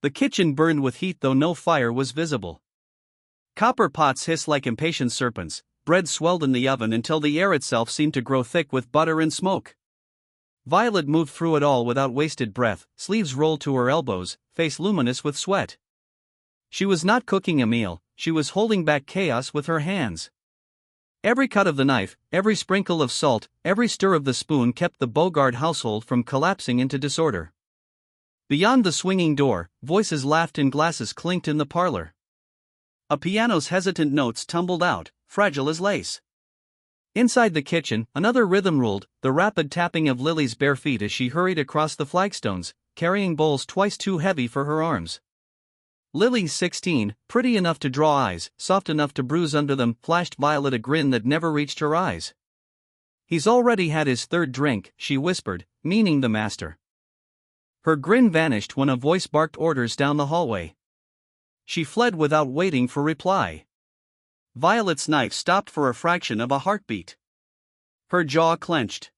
The kitchen burned with heat though no fire was visible. Copper pots hissed like impatient serpents, bread swelled in the oven until the air itself seemed to grow thick with butter and smoke. Violet moved through it all without wasted breath, sleeves rolled to her elbows, face luminous with sweat. She was not cooking a meal, she was holding back chaos with her hands. Every cut of the knife, every sprinkle of salt, every stir of the spoon kept the Bogard household from collapsing into disorder. Beyond the swinging door, voices laughed and glasses clinked in the parlor. A piano's hesitant notes tumbled out, fragile as lace. Inside the kitchen, another rhythm ruled, the rapid tapping of Lily's bare feet as she hurried across the flagstones, carrying bowls twice too heavy for her arms. Lily, 16, pretty enough to draw eyes, soft enough to bruise under them, flashed Violet a grin that never reached her eyes. "He's already had his third drink," she whispered, meaning the master. Her grin vanished when a voice barked orders down the hallway. She fled without waiting for reply. Violet's knife stopped for a fraction of a heartbeat. Her jaw clenched.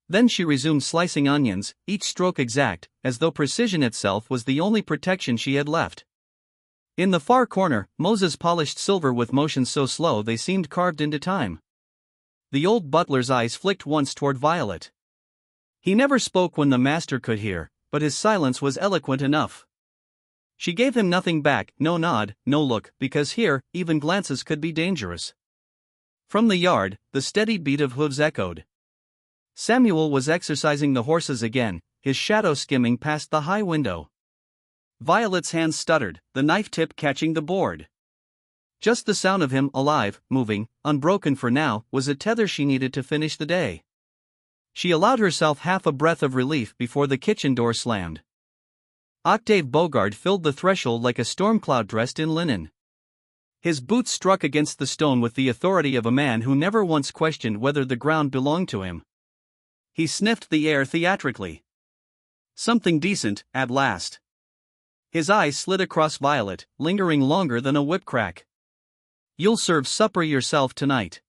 Then she resumed slicing onions, each stroke exact, as though precision itself was the only protection she had left. In the far corner, Moses polished silver with motions so slow they seemed carved into time. The old butler's eyes flicked once toward Violet. He never spoke when the master could hear, but his silence was eloquent enough. She gave him nothing back, no nod, no look, because here, even glances could be dangerous. From the yard, the steady beat of hooves echoed. Samuel was exercising the horses again, his shadow skimming past the high window. Violet's hands stuttered, the knife tip catching the board. Just the sound of him, alive, moving, unbroken for now, was a tether she needed to finish the day. She allowed herself half a breath of relief before the kitchen door slammed. Octave Bogard filled the threshold like a storm cloud dressed in linen. His boots struck against the stone with the authority of a man who never once questioned whether the ground belonged to him. He sniffed the air theatrically. Something decent, at last. His eyes slid across Violet, lingering longer than a whip crack. "You'll serve supper yourself tonight.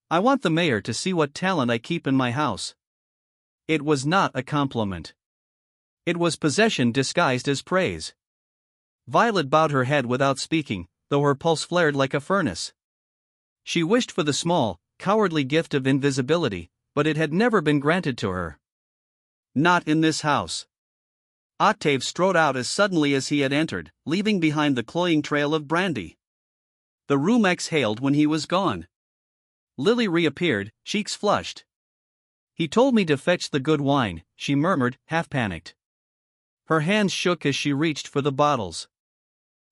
I want the mayor to see what talent I keep in my house." It was not a compliment. It was possession disguised as praise. Violet bowed her head without speaking, though her pulse flared like a furnace. She wished for the small, cowardly gift of invisibility, but it had never been granted to her. Not in this house. Octave strode out as suddenly as he had entered, leaving behind the cloying trail of brandy. The room exhaled when he was gone. Lily reappeared, cheeks flushed. "He told me to fetch the good wine," she murmured, half-panicked. Her hands shook as she reached for the bottles.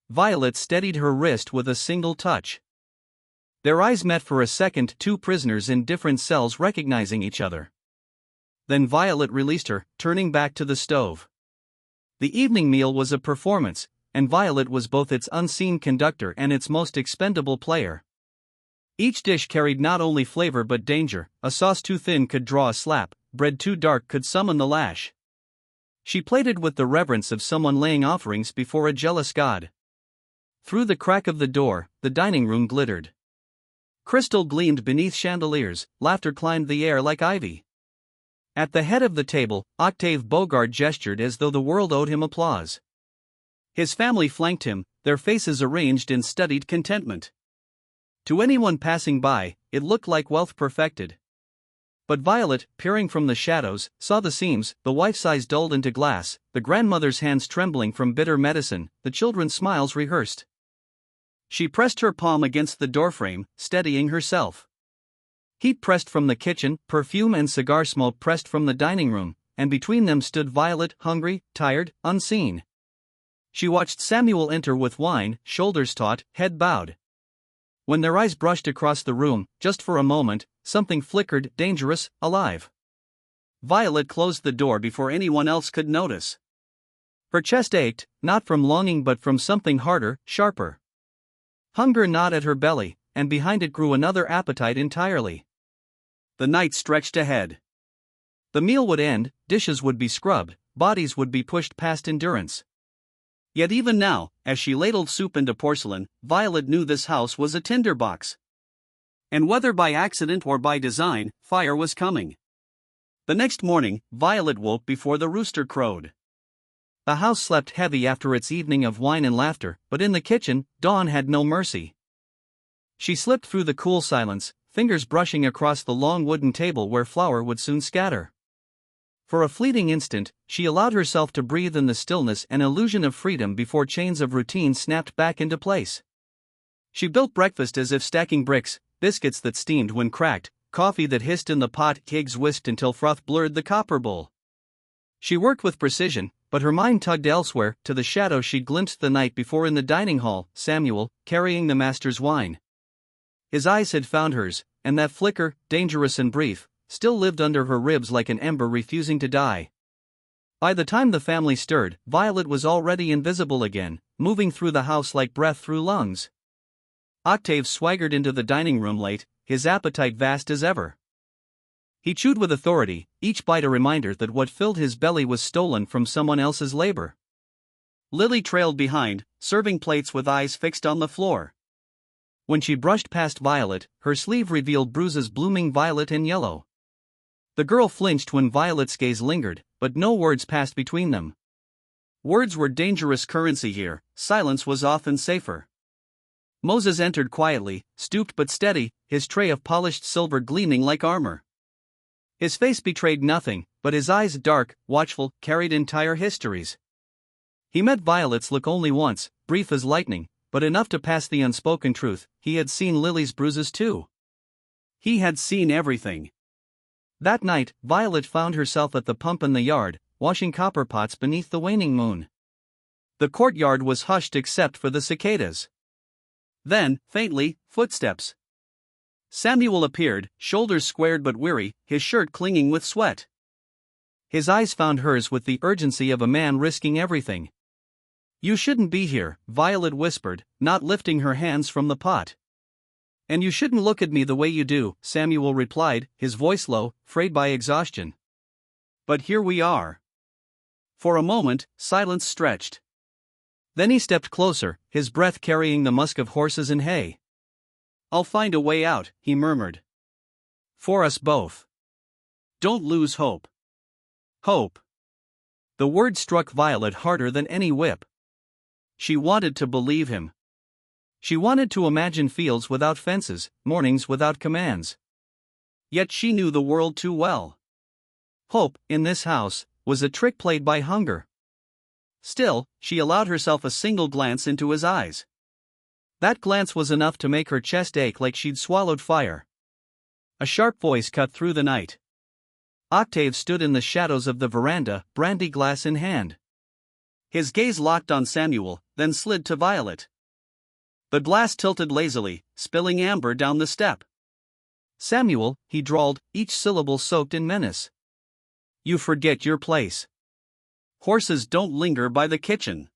Violet steadied her wrist with a single touch. Their eyes met for a second, two prisoners in different cells recognizing each other. Then Violet released her, turning back to the stove. The evening meal was a performance, and Violet was both its unseen conductor and its most expendable player. Each dish carried not only flavor but danger, a sauce too thin could draw a slap, bread too dark could summon the lash. She plated with the reverence of someone laying offerings before a jealous god. Through the crack of the door, the dining room glittered. Crystal gleamed beneath chandeliers, laughter climbed the air like ivy. At the head of the table, Octave Bogard gestured as though the world owed him applause. His family flanked him, their faces arranged in studied contentment. To anyone passing by, it looked like wealth perfected. But Violet, peering from the shadows, saw the seams, the wife's eyes dulled into glass, the grandmother's hands trembling from bitter medicine, the children's smiles rehearsed. She pressed her palm against the doorframe, steadying herself. Heat pressed from the kitchen, perfume and cigar smoke pressed from the dining room, and between them stood Violet, hungry, tired, unseen. She watched Samuel enter with wine, shoulders taut, head bowed. When their eyes brushed across the room, just for a moment, something flickered, dangerous, alive. Violet closed the door before anyone else could notice. Her chest ached, not from longing but from something harder, sharper. Hunger gnawed at her belly, and behind it grew another appetite entirely. The night stretched ahead. The meal would end, dishes would be scrubbed, bodies would be pushed past endurance. Yet even now, as she ladled soup into porcelain, Violet knew this house was a tinderbox. And whether by accident or by design, fire was coming. The next morning, Violet woke before the rooster crowed. The house slept heavy after its evening of wine and laughter, but in the kitchen, Dawn had no mercy. She slipped through the cool silence, fingers brushing across the long wooden table where flour would soon scatter. For a fleeting instant, she allowed herself to breathe in the stillness and illusion of freedom before chains of routine snapped back into place. She built breakfast as if stacking bricks, biscuits that steamed when cracked, coffee that hissed in the pot, eggs whisked until froth blurred the copper bowl. She worked with precision, but her mind tugged elsewhere, to the shadow she'd glimpsed the night before in the dining hall, Samuel, carrying the master's wine. His eyes had found hers, and that flicker, dangerous and brief, still lived under her ribs like an ember refusing to die. By the time the family stirred, Violet was already invisible again, moving through the house like breath through lungs. Octave swaggered into the dining room late, his appetite vast as ever. He chewed with authority, each bite a reminder that what filled his belly was stolen from someone else's labor. Lily trailed behind, serving plates with eyes fixed on the floor. When she brushed past Violet, her sleeve revealed bruises blooming violet and yellow. The girl flinched when Violet's gaze lingered, but no words passed between them. Words were dangerous currency here, silence was often safer. Moses entered quietly, stooped but steady, his tray of polished silver gleaming like armor. His face betrayed nothing, but his eyes, dark, watchful, carried entire histories. He met Violet's look only once, brief as lightning, but enough to pass the unspoken truth: he had seen Lily's bruises too. He had seen everything. That night, Violet found herself at the pump in the yard, washing copper pots beneath the waning moon. The courtyard was hushed except for the cicadas. Then, faintly, footsteps. Samuel appeared, shoulders squared but weary, his shirt clinging with sweat. His eyes found hers with the urgency of a man risking everything. "You shouldn't be here," Violet whispered, not lifting her hands from the pot. "And you shouldn't look at me the way you do," Samuel replied, his voice low, frayed by exhaustion. "But here we are." For a moment, silence stretched. Then he stepped closer, his breath carrying the musk of horses and hay. "I'll find a way out," he murmured. "For us both. Don't lose hope." Hope. The word struck Violet harder than any whip. She wanted to believe him. She wanted to imagine fields without fences, mornings without commands. Yet she knew the world too well. Hope, in this house, was a trick played by hunger. Still, she allowed herself a single glance into his eyes. That glance was enough to make her chest ache like she'd swallowed fire. A sharp voice cut through the night. Octave stood in the shadows of the veranda, brandy glass in hand. His gaze locked on Samuel, then slid to Violet. The glass tilted lazily, spilling amber down the step. "Samuel," he drawled, each syllable soaked in menace. "You forget your place. Horses don't linger by the kitchen.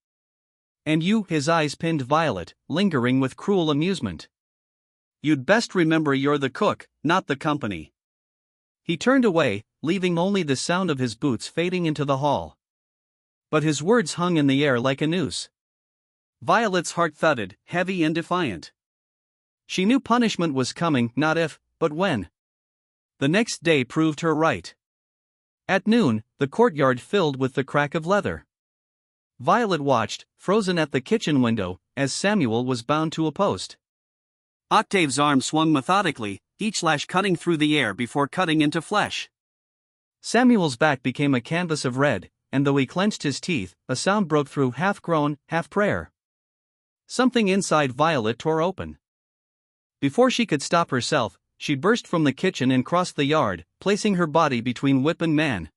And you," his eyes pinned Violet, lingering with cruel amusement. "You'd best remember you're the cook, not the company." He turned away, leaving only the sound of his boots fading into the hall. But his words hung in the air like a noose. Violet's heart thudded, heavy and defiant. She knew punishment was coming, not if, but when. The next day proved her right. At noon, the courtyard filled with the crack of leather. Violet watched, frozen at the kitchen window, as Samuel was bound to a post. Octave's arm swung methodically, each lash cutting through the air before cutting into flesh. Samuel's back became a canvas of red, and though he clenched his teeth, a sound broke through, half groan, half prayer. Something inside Violet tore open. Before she could stop herself, she burst from the kitchen and crossed the yard, placing her body between whip and man.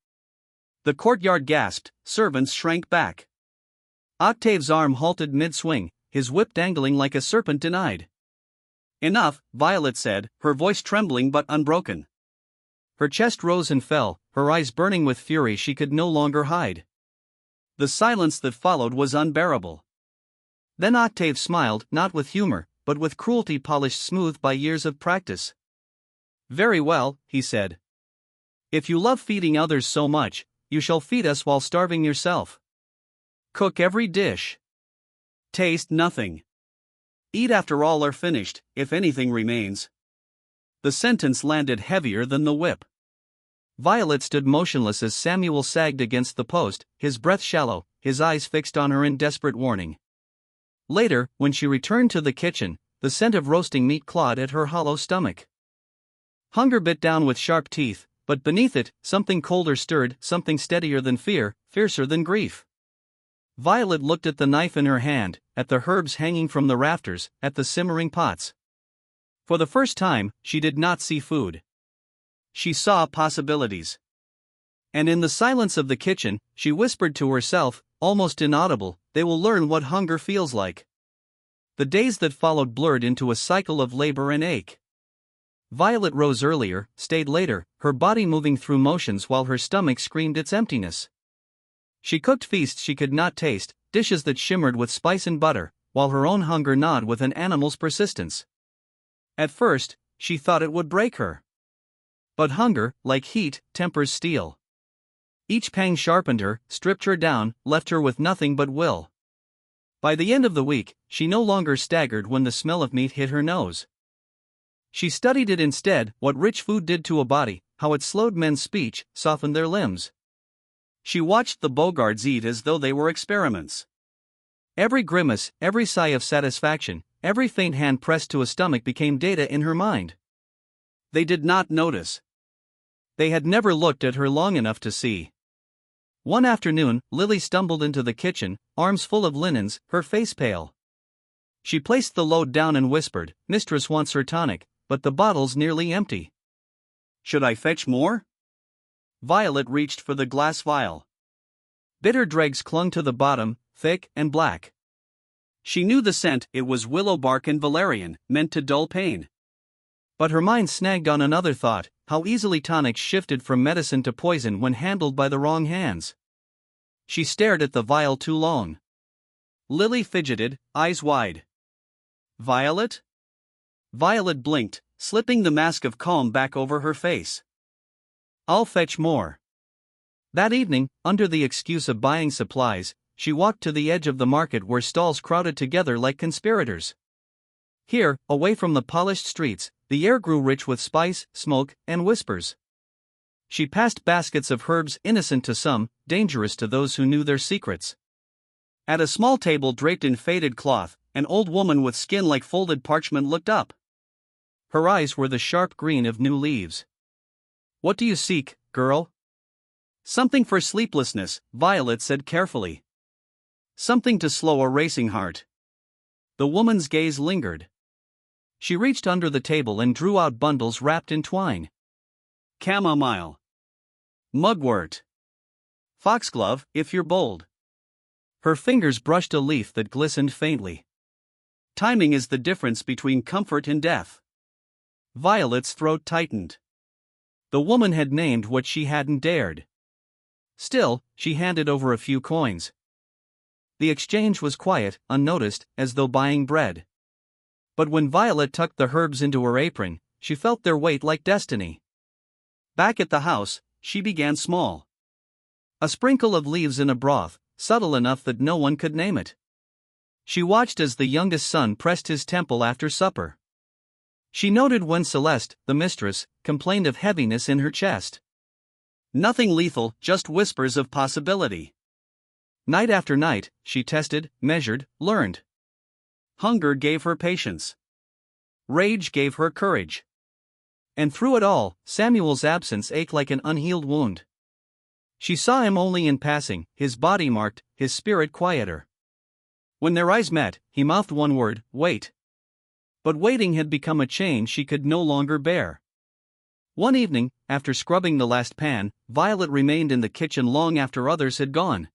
The courtyard gasped, servants shrank back. Octave's arm halted mid-swing, his whip dangling like a serpent denied. "Enough," Violet said, her voice trembling but unbroken. Her chest rose and fell, her eyes burning with fury she could no longer hide. The silence that followed was unbearable. Then Octave smiled, not with humor, but with cruelty polished smooth by years of practice. "Very well," he said. "If you love feeding others so much, you shall feed us while starving yourself. Cook every dish. Taste nothing. Eat after all are finished, if anything remains." The sentence landed heavier than the whip. Violet stood motionless as Samuel sagged against the post, his breath shallow, his eyes fixed on her in desperate warning. Later, when she returned to the kitchen, the scent of roasting meat clawed at her hollow stomach. Hunger bit down with sharp teeth, but beneath it, something colder stirred, something steadier than fear, fiercer than grief. Violet looked at the knife in her hand, at the herbs hanging from the rafters, at the simmering pots. For the first time, she did not see food. She saw possibilities. And in the silence of the kitchen, she whispered to herself, almost inaudible, "They will learn what hunger feels like." The days that followed blurred into a cycle of labor and ache. Violet rose earlier, stayed later, her body moving through motions while her stomach screamed its emptiness. She cooked feasts she could not taste, dishes that shimmered with spice and butter, while her own hunger gnawed with an animal's persistence. At first, she thought it would break her. But hunger, like heat, tempers steel. Each pang sharpened her, stripped her down, left her with nothing but will. By the end of the week, she no longer staggered when the smell of meat hit her nose. She studied it instead, what rich food did to a body, how it slowed men's speech, softened their limbs. She watched the Bogards eat as though they were experiments. Every grimace, every sigh of satisfaction, every faint hand pressed to a stomach became data in her mind. They did not notice. They had never looked at her long enough to see. One afternoon, Lily stumbled into the kitchen, arms full of linens, her face pale. She placed the load down and whispered, "Mistress wants her tonic, but the bottle's nearly empty." "Should I fetch more?" Violet reached for the glass vial. Bitter dregs clung to the bottom, thick and black. She knew the scent, it was willow bark and valerian, meant to dull pain. But her mind snagged on another thought, how easily tonics shifted from medicine to poison when handled by the wrong hands. She stared at the vial too long. Lily fidgeted, eyes wide. "Violet?" Violet blinked, slipping the mask of calm back over her face. "I'll fetch more." That evening, under the excuse of buying supplies, she walked to the edge of the market where stalls crowded together like conspirators. Here, away from the polished streets, the air grew rich with spice, smoke, and whispers. She passed baskets of herbs innocent to some, dangerous to those who knew their secrets. At a small table draped in faded cloth, an old woman with skin like folded parchment looked up. Her eyes were the sharp green of new leaves. "What do you seek, girl?" "Something for sleeplessness," Violet said carefully. "Something to slow a racing heart." The woman's gaze lingered. She reached under the table and drew out bundles wrapped in twine. "Chamomile. Mugwort. Foxglove, if you're bold." Her fingers brushed a leaf that glistened faintly. "Timing is the difference between comfort and death." Violet's throat tightened. The woman had named what she hadn't dared. Still, she handed over a few coins. The exchange was quiet, unnoticed, as though buying bread. But when Violet tucked the herbs into her apron, she felt their weight like destiny. Back at the house, she began small. A sprinkle of leaves in a broth, subtle enough that no one could name it. She watched as the youngest son pressed his temple after supper. She noted when Celeste, the mistress, complained of heaviness in her chest. Nothing lethal, just whispers of possibility. Night after night, she tested, measured, learned. Hunger gave her patience. Rage gave her courage. And through it all, Samuel's absence ached like an unhealed wound. She saw him only in passing, his body marked, his spirit quieter. When their eyes met, he mouthed one word, "Wait." But waiting had become a chain she could no longer bear. One evening, after scrubbing the last pan, Violet remained in the kitchen long after others had gone.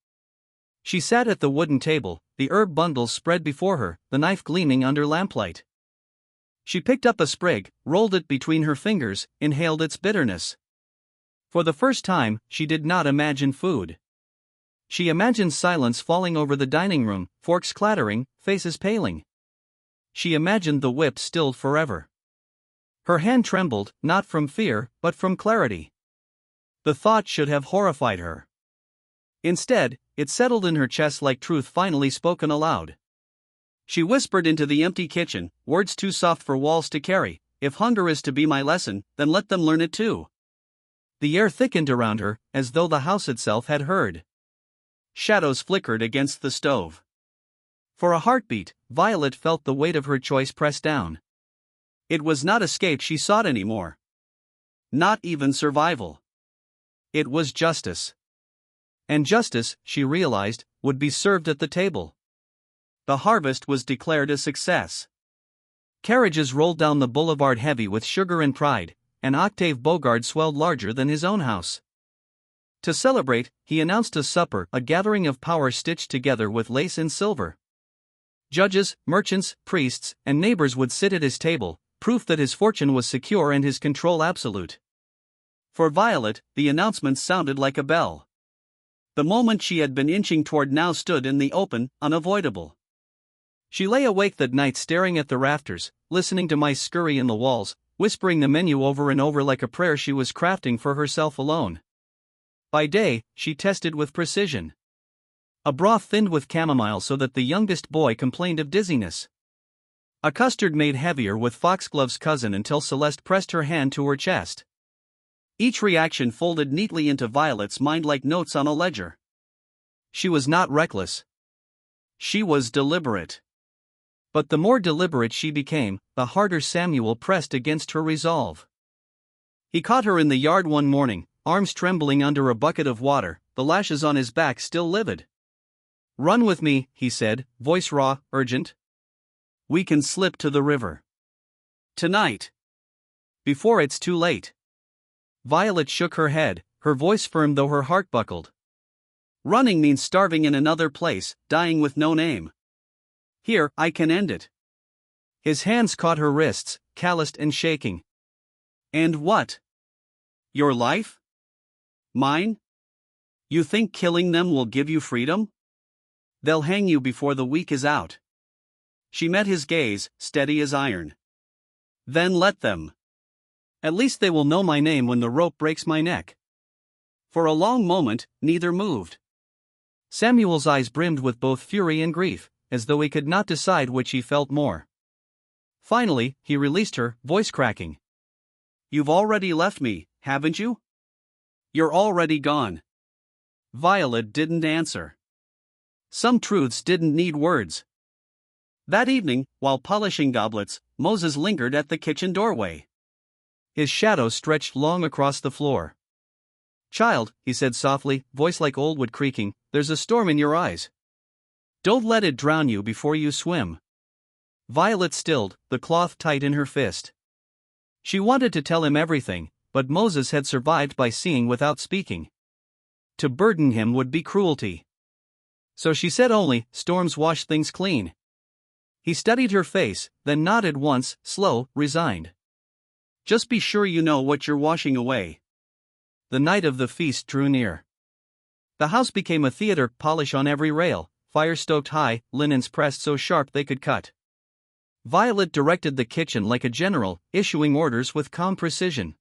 She sat at the wooden table, the herb bundles spread before her, the knife gleaming under lamplight. She picked up a sprig, rolled it between her fingers, inhaled its bitterness. For the first time, she did not imagine food. She imagined silence falling over the dining room, forks clattering, faces paling. She imagined the whip stilled forever. Her hand trembled, not from fear, but from clarity. The thought should have horrified her. Instead, it settled in her chest like truth finally spoken aloud. She whispered into the empty kitchen, words too soft for walls to carry, "If hunger is to be my lesson, then let them learn it too." The air thickened around her, as though the house itself had heard. Shadows flickered against the stove. For a heartbeat, Violet felt the weight of her choice press down. It was not escape she sought anymore. Not even survival. It was justice. And justice, she realized, would be served at the table. The harvest was declared a success. Carriages rolled down the boulevard heavy with sugar and pride, and Octave Bogard swelled larger than his own house. To celebrate, he announced a supper, a gathering of power stitched together with lace and silver. Judges, merchants, priests, and neighbors would sit at his table, proof that his fortune was secure and his control absolute. For Violet, the announcement sounded like a bell. The moment she had been inching toward now stood in the open, unavoidable. She lay awake that night staring at the rafters, listening to mice scurry in the walls, whispering the menu over and over like a prayer she was crafting for herself alone. By day, she tested with precision. A broth thinned with chamomile so that the youngest boy complained of dizziness. A custard made heavier with foxglove's cousin until Celeste pressed her hand to her chest. Each reaction folded neatly into Violet's mind like notes on a ledger. She was not reckless. She was deliberate. But the more deliberate she became, the harder Samuel pressed against her resolve. He caught her in the yard one morning, arms trembling under a bucket of water, the lashes on his back still livid. "Run with me," he said, voice raw, urgent. "We can slip to the river. Tonight. Before it's too late." Violet shook her head, her voice firm though her heart buckled. "Running means starving in another place, dying with no name. Here, I can end it." His hands caught her wrists, calloused and shaking. "And what? Your life? Mine? You think killing them will give you freedom? They'll hang you before the week is out." She met his gaze, steady as iron. "Then let them. At least they will know my name when the rope breaks my neck." For a long moment, neither moved. Samuel's eyes brimmed with both fury and grief, as though he could not decide which he felt more. Finally, he released her, voice cracking. "You've already left me, haven't you? You're already gone." Violet didn't answer. Some truths didn't need words. That evening, while polishing goblets, Moses lingered at the kitchen doorway. His shadow stretched long across the floor. "Child," he said softly, voice like old wood creaking, "there's a storm in your eyes. Don't let it drown you before you swim." Violet stilled, the cloth tight in her fist. She wanted to tell him everything, but Moses had survived by seeing without speaking. To burden him would be cruelty. So she said only, "Storms wash things clean." He studied her face, then nodded once, slow, resigned. "Just be sure you know what you're washing away." The night of the feast drew near. The house became a theater, polish on every rail, fire stoked high, linens pressed so sharp they could cut. Violet directed the kitchen like a general, issuing orders with calm precision.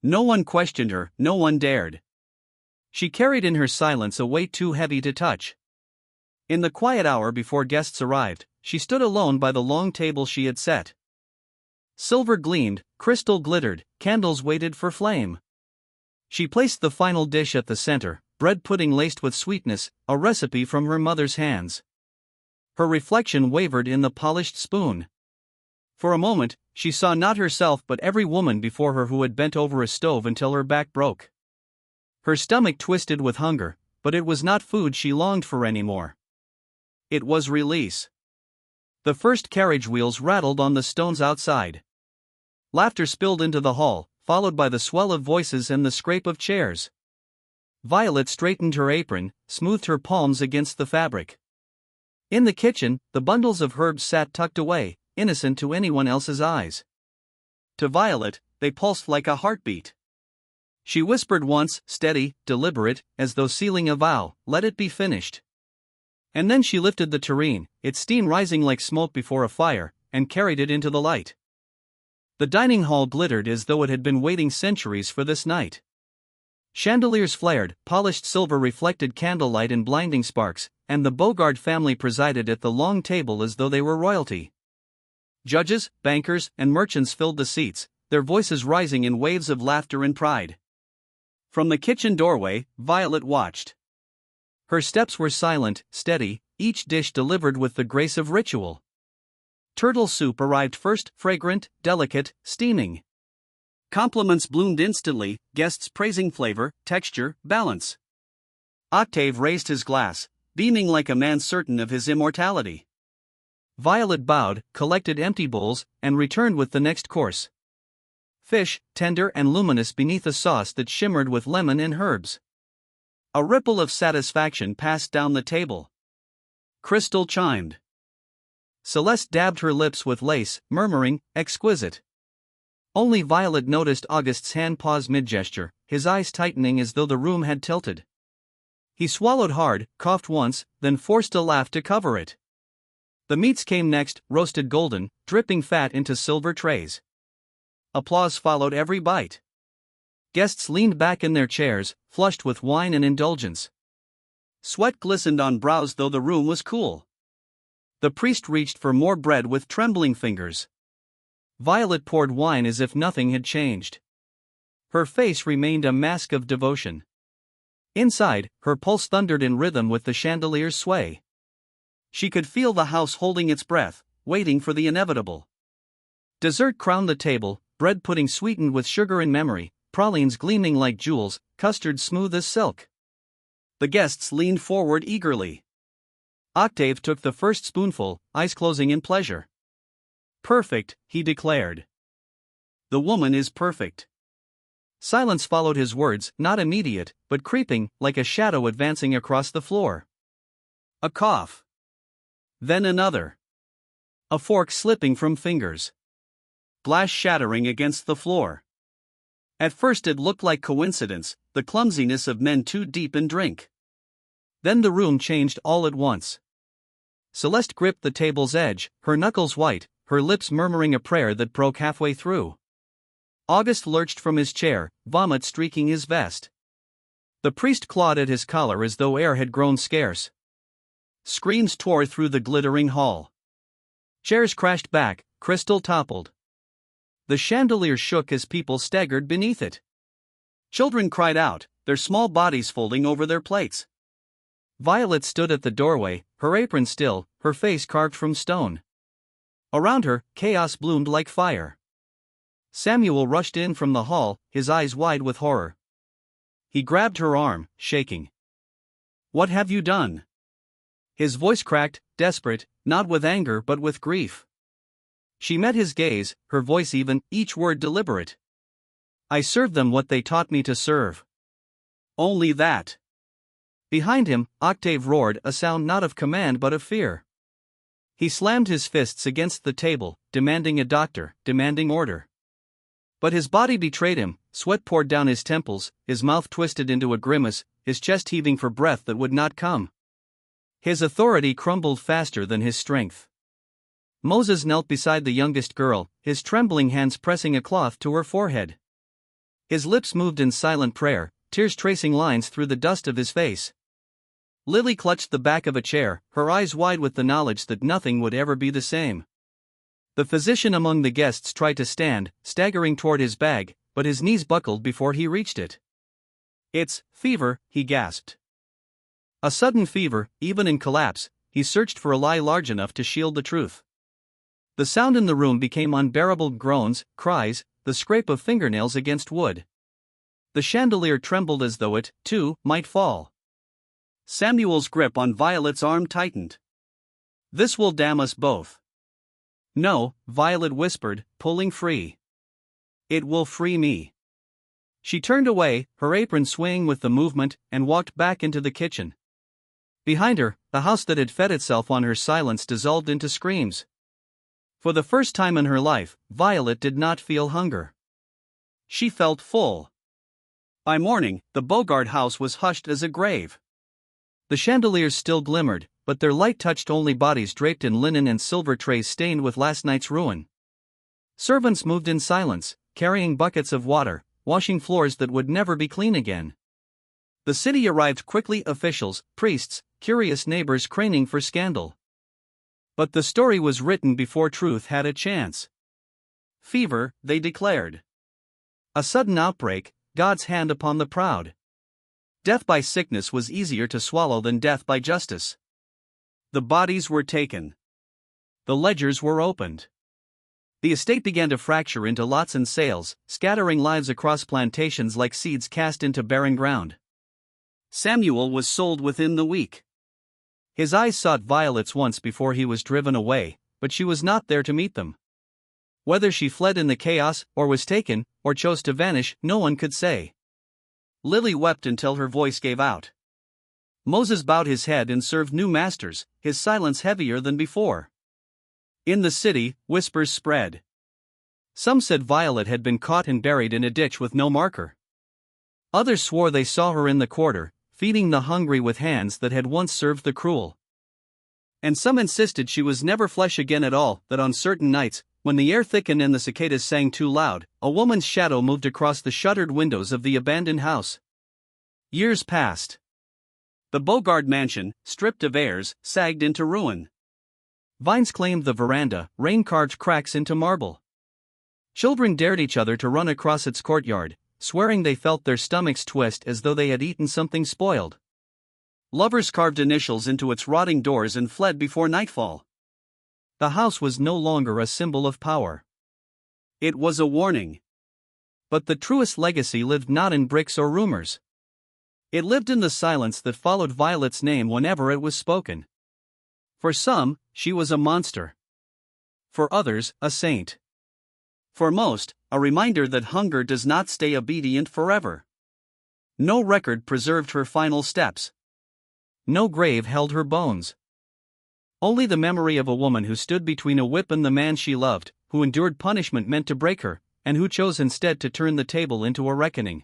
No one questioned her, no one dared. She carried in her silence a weight too heavy to touch. In the quiet hour before guests arrived, she stood alone by the long table she had set. Silver gleamed, crystal glittered, candles waited for flame. She placed the final dish at the center, bread pudding laced with sweetness, a recipe from her mother's hands. Her reflection wavered in the polished spoon. For a moment, she saw not herself but every woman before her who had bent over a stove until her back broke. Her stomach twisted with hunger, but it was not food she longed for anymore. It was release. The first carriage wheels rattled on the stones outside. Laughter spilled into the hall, followed by the swell of voices and the scrape of chairs. Violet straightened her apron, smoothed her palms against the fabric. In the kitchen, the bundles of herbs sat tucked away, innocent to anyone else's eyes. To Violet, they pulsed like a heartbeat. She whispered once, steady, deliberate, as though sealing a vow, "Let it be finished." And then she lifted the tureen, its steam rising like smoke before a fire, and carried it into the light. The dining hall glittered as though it had been waiting centuries for this night. Chandeliers flared, polished silver reflected candlelight in blinding sparks, and the Bogard family presided at the long table as though they were royalty. Judges, bankers, and merchants filled the seats, their voices rising in waves of laughter and pride. From the kitchen doorway, Violet watched. Her steps were silent, steady, each dish delivered with the grace of ritual. Turtle soup arrived first, fragrant, delicate, steaming. Compliments bloomed instantly, guests praising flavor, texture, balance. Octave raised his glass, beaming like a man certain of his immortality. Violet bowed, collected empty bowls, and returned with the next course. Fish, tender and luminous beneath a sauce that shimmered with lemon and herbs. A ripple of satisfaction passed down the table. Crystal chimed. Celeste dabbed her lips with lace, murmuring, "Exquisite." Only Violet noticed August's hand pause mid-gesture, his eyes tightening as though the room had tilted. He swallowed hard, coughed once, then forced a laugh to cover it. The meats came next, roasted golden, dripping fat into silver trays. Applause followed every bite. Guests leaned back in their chairs, flushed with wine and indulgence. Sweat glistened on brows though the room was cool. The priest reached for more bread with trembling fingers. Violet poured wine as if nothing had changed. Her face remained a mask of devotion. Inside, her pulse thundered in rhythm with the chandelier's sway. She could feel the house holding its breath, waiting for the inevitable. Dessert crowned the table, bread pudding sweetened with sugar and memory, pralines gleaming like jewels, custard smooth as silk. The guests leaned forward eagerly. Octave took the first spoonful, eyes closing in pleasure. "Perfect," he declared. "The woman is perfect." Silence followed his words, not immediate, but creeping, like a shadow advancing across the floor. A cough. Then another. A fork slipping from fingers. Glass shattering against the floor. At first it looked like coincidence, the clumsiness of men too deep in drink. Then the room changed all at once. Celeste gripped the table's edge, her knuckles white, her lips murmuring a prayer that broke halfway through. August lurched from his chair, vomit streaking his vest. The priest clawed at his collar as though air had grown scarce. Screams tore through the glittering hall. Chairs crashed back, crystal toppled. The chandelier shook as people staggered beneath it. Children cried out, their small bodies folding over their plates. Violet stood at the doorway, her apron still, her face carved from stone. Around her, chaos bloomed like fire. Samuel rushed in from the hall, his eyes wide with horror. He grabbed her arm, shaking. "What have you done?" His voice cracked, desperate, not with anger but with grief. She met his gaze, her voice even, each word deliberate. "I served them what they taught me to serve. Only that." Behind him, Octave roared, a sound not of command but of fear. He slammed his fists against the table, demanding a doctor, demanding order. But his body betrayed him, sweat poured down his temples, his mouth twisted into a grimace, his chest heaving for breath that would not come. His authority crumbled faster than his strength. Moses knelt beside the youngest girl, his trembling hands pressing a cloth to her forehead. His lips moved in silent prayer, tears tracing lines through the dust of his face. Lily clutched the back of a chair, her eyes wide with the knowledge that nothing would ever be the same. The physician among the guests tried to stand, staggering toward his bag, but his knees buckled before he reached it. "It's fever," he gasped. A sudden fever, even in collapse, he searched for a lie large enough to shield the truth. The sound in the room became unbearable, groans, cries, the scrape of fingernails against wood. The chandelier trembled as though it, too, might fall. Samuel's grip on Violet's arm tightened. "This will damn us both." "No," Violet whispered, pulling free. "It will free me." She turned away, her apron swaying with the movement, and walked back into the kitchen. Behind her, the house that had fed itself on her silence dissolved into screams. For the first time in her life, Violet did not feel hunger. She felt full. By morning, the Bogard house was hushed as a grave. The chandeliers still glimmered, but their light touched only bodies draped in linen and silver trays stained with last night's ruin. Servants moved in silence, carrying buckets of water, washing floors that would never be clean again. The city arrived quickly, officials, priests, curious neighbors craning for scandal. But the story was written before truth had a chance. Fever, they declared. A sudden outbreak, God's hand upon the proud. Death by sickness was easier to swallow than death by justice. The bodies were taken. The ledgers were opened. The estate began to fracture into lots and sales, scattering lives across plantations like seeds cast into barren ground. Samuel was sold within the week. His eyes sought Violet's once before he was driven away, but she was not there to meet them. Whether she fled in the chaos, or was taken, or chose to vanish, no one could say. Lily wept until her voice gave out. Moses bowed his head and served new masters, his silence heavier than before. In the city, whispers spread. Some said Violet had been caught and buried in a ditch with no marker. Others swore they saw her in the quarter, feeding the hungry with hands that had once served the cruel. And some insisted she was never flesh again at all, that on certain nights, when the air thickened and the cicadas sang too loud, a woman's shadow moved across the shuttered windows of the abandoned house. Years passed. The Bogard mansion, stripped of heirs, sagged into ruin. Vines claimed the veranda, rain carved cracks into marble. Children dared each other to run across its courtyard, swearing they felt their stomachs twist as though they had eaten something spoiled. Lovers carved initials into its rotting doors and fled before nightfall. The house was no longer a symbol of power. It was a warning. But the truest legacy lived not in bricks or rumors. It lived in the silence that followed Violet's name whenever it was spoken. For some, she was a monster. For others, a saint. For most, a reminder that hunger does not stay obedient forever. No record preserved her final steps. No grave held her bones. Only the memory of a woman who stood between a whip and the man she loved, who endured punishment meant to break her, and who chose instead to turn the table into a reckoning.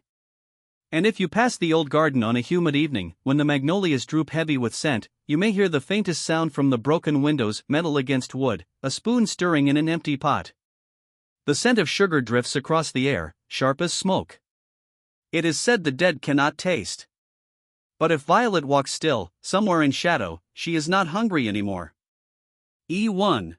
And if you pass the old garden on a humid evening, when the magnolias droop heavy with scent, you may hear the faintest sound from the broken windows, metal against wood, a spoon stirring in an empty pot. The scent of sugar drifts across the air, sharp as smoke. It is said the dead cannot taste. But if Violet walks still, somewhere in shadow, she is not hungry anymore. E1